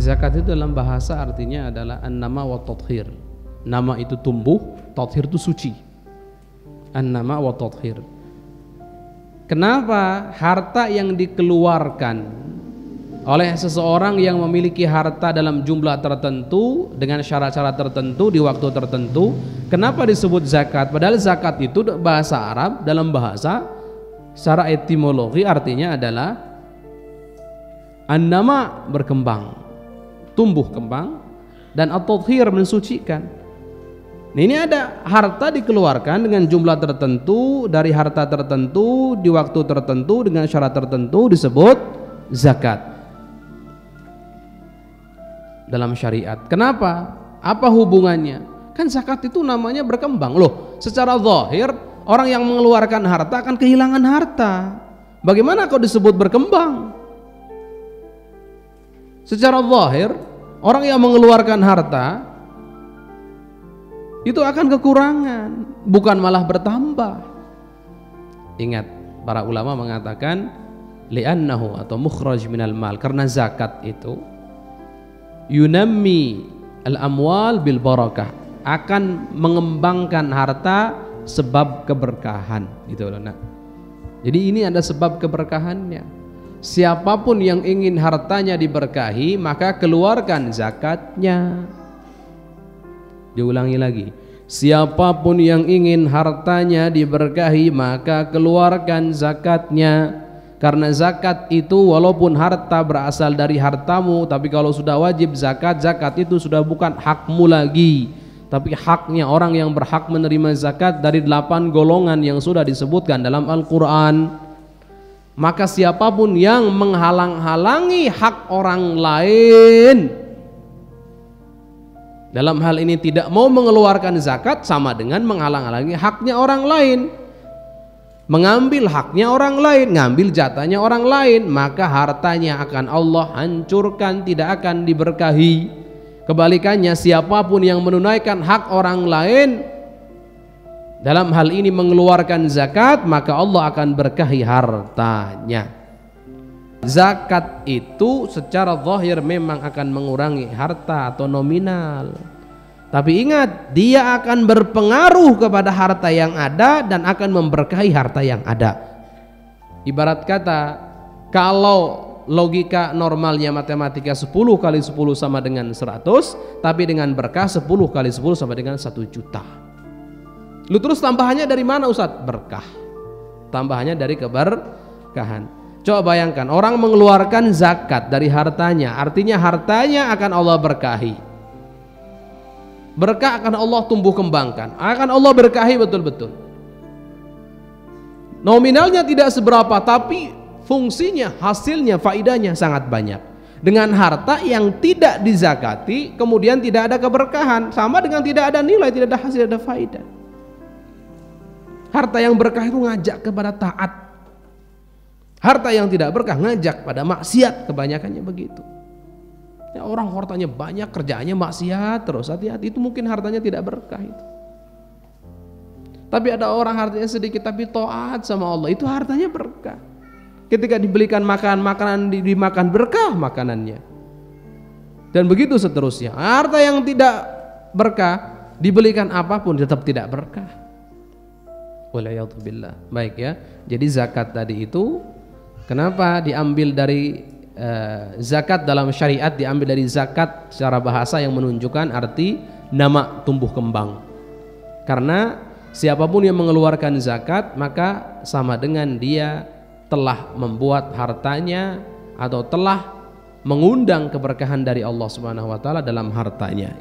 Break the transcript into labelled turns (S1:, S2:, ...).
S1: Zakat itu dalam bahasa artinya adalah an-nama wa tathhir. Nama itu tumbuh, tathhir itu suci. An-nama wa tathhir. Kenapa harta yang dikeluarkan oleh seseorang yang memiliki harta dalam jumlah tertentu dengan syarat-syarat tertentu di waktu tertentu, kenapa disebut zakat? Padahal zakat itu bahasa Arab, dalam bahasa secara etimologi artinya adalah an-nama berkembang, tumbuh kembang, dan at-tathhir mensucikan. Nah, ini ada harta dikeluarkan dengan jumlah tertentu dari harta tertentu di waktu tertentu dengan syarat tertentu disebut zakat dalam syariat. Kenapa? Apa hubungannya? Kan zakat itu namanya berkembang. Loh, secara zahir orang yang mengeluarkan harta akan kehilangan harta. Bagaimana kok disebut berkembang? Secara zahir orang yang mengeluarkan harta itu akan kekurangan, bukan malah bertambah. Ingat, para ulama mengatakan li'annahu atau mukhraj minal mal, karena zakat itu yunammi al-amwal bil barakah, akan mengembangkan harta sebab keberkahan gitu loh. Nah, jadi ini ada sebab keberkahannya. Siapapun yang ingin hartanya diberkahi maka keluarkan zakatnya. Diulangi lagi, siapapun yang ingin hartanya diberkahi maka keluarkan zakatnya. Karena zakat itu walaupun harta berasal dari hartamu, tapi kalau sudah wajib zakat, zakat itu sudah bukan hakmu lagi, tapi haknya orang yang berhak menerima zakat dari 8 golongan yang sudah disebutkan dalam Al-Quran. Maka siapapun yang menghalang-halangi hak orang lain, dalam hal ini tidak mau mengeluarkan zakat, sama dengan menghalang-halangi haknya orang lain, mengambil haknya orang lain, ngambil jatahnya orang lain, maka hartanya akan Allah hancurkan, tidak akan diberkahi. Kebalikannya, siapapun yang menunaikan hak orang lain, dalam hal ini mengeluarkan zakat, maka Allah akan berkahi hartanya. Zakat itu secara zahir memang akan mengurangi harta atau nominal, tapi ingat, dia akan berpengaruh kepada harta yang ada dan akan memberkahi harta yang ada. Ibarat kata, kalau logika normalnya matematika 10 kali 10 sama dengan 100, tapi dengan berkah 10 kali 10 sama dengan 1 juta. Lu terus tambahannya dari mana Ustadz? Berkah. Tambahannya dari keberkahan. Coba bayangkan, orang mengeluarkan zakat dari hartanya, artinya hartanya akan Allah berkahi. Berkah akan Allah tumbuh kembangkan, akan Allah berkahi betul-betul. Nominalnya tidak seberapa, tapi fungsinya, hasilnya, faidahnya sangat banyak. Dengan harta yang tidak dizakati, kemudian tidak ada keberkahan, sama dengan tidak ada nilai, tidak ada hasil, tidak ada faidah. Harta yang berkah itu ngajak kepada taat. Harta yang tidak berkah ngajak pada maksiat, kebanyakannya begitu. Ya, orang hartanya banyak, kerjaannya maksiat terus, hati-hati, itu mungkin hartanya tidak berkah itu. Tapi ada orang hartanya sedikit tapi taat sama Allah, itu hartanya berkah. Ketika dibelikan makanan dimakan, berkah makanannya. Dan begitu seterusnya. Harta yang tidak berkah, dibelikan apapun tetap tidak berkah. Walayatubillah. Baik ya. Jadi zakat tadi itu kenapa diambil dari zakat dalam syariat, diambil dari zakat secara bahasa yang menunjukkan arti nama tumbuh kembang. Karena siapapun yang mengeluarkan zakat maka sama dengan dia telah membuat hartanya atau telah mengundang keberkahan dari Allah Subhanahu wa taala dalam hartanya.